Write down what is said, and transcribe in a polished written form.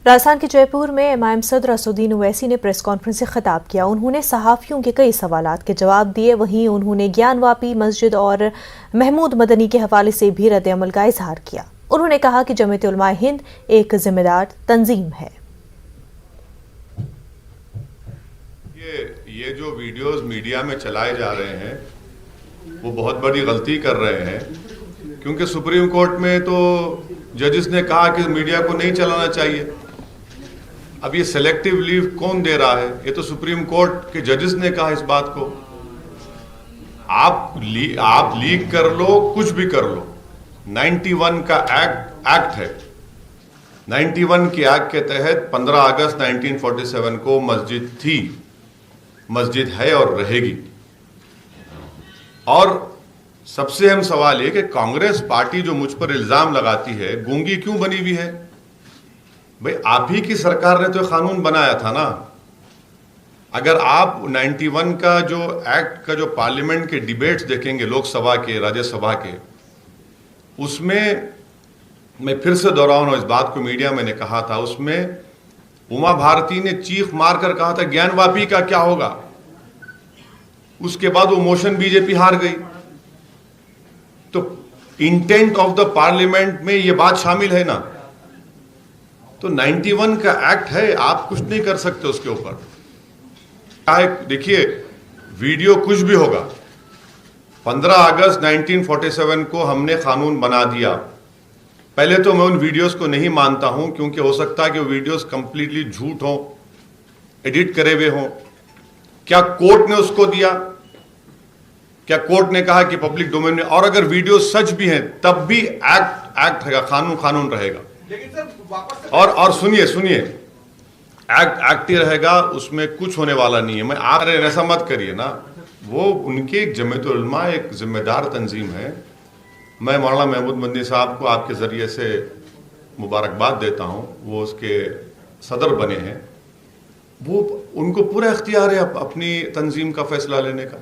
राजस्थान के जयपुर में इमाम सदर असदुद्दीन ओवैसी ने प्रेस कॉन्फ्रेंस से खिताब किया। उन्होंने सहाफ़ियों के कई सवालात के जवाब दिए। वहीं उन्होंने ज्ञानवापी मस्जिद और महमूद मदनी के हवाले से भी रद्द अमल का इजहार किया। उन्होंने कहा कि जमीयत उलमा हिंद एक जिम्मेदार तंजीम है। ये जो वीडियोस मीडिया में चलाए जा रहे हैं वो बहुत बड़ी गलती कर रहे हैं, क्योंकि सुप्रीम कोर्ट में तो जजेस ने कहा कि मीडिया को नहीं चलाना चाहिए। अब ये सेलेक्टिव लीव कौन दे रहा है? ये तो सुप्रीम कोर्ट के जजेस ने कहा इस बात को। आप लीक कर लो, कुछ भी कर लो, 91 का एक्ट है। 91 के एक्ट के तहत 15 अगस्त 1947 को मस्जिद थी, मस्जिद है और रहेगी। और सबसे अहम सवाल ये कि कांग्रेस पार्टी जो मुझ पर इल्जाम लगाती है, गूंगी क्यों बनी हुई है? भाई आप ही की सरकार ने तो कानून बनाया था ना। अगर आप 91 का जो एक्ट का जो पार्लियामेंट के डिबेट्स देखेंगे, लोकसभा के, राज्यसभा के, उसमें मैं फिर से दोहराऊं, इस बात को मीडिया में कहा था, उसमें उमा भारती ने चीख मारकर कहा था ज्ञानवापी का क्या होगा। उसके बाद वो मोशन बीजेपी हार गई। तो इंटेंट ऑफ द पार्लियामेंट में ये बात शामिल है ना। तो 91 का एक्ट है, आप कुछ नहीं कर सकते उसके ऊपर। देखिए, वीडियो कुछ भी होगा, 15 अगस्त 1947 को हमने कानून बना दिया। पहले तो मैं उन वीडियोस को नहीं मानता हूं, क्योंकि हो सकता है कि वो वीडियोस कंप्लीटली झूठ हो, एडिट करे हुए हों। क्या कोर्ट ने उसको दिया? क्या कोर्ट ने कहा कि पब्लिक डोमेन में? और अगर वीडियो सच भी हैं तब भी एक्ट रहेगा, कानून रहेगा। और सुनिए, एक्ट ही रहेगा, उसमें कुछ होने वाला नहीं है। मैं आप ऐसा मत करिए ना। वो उनकी एक जमीयत उलमा एक जिम्मेदार तंजीम है। मैं मौलाना महमूद मदनी साहब को आपके जरिए से मुबारकबाद देता हूं, वो उसके सदर बने हैं। वो उनको पूरा इख्तियार है अपनी तंजीम का फैसला लेने का।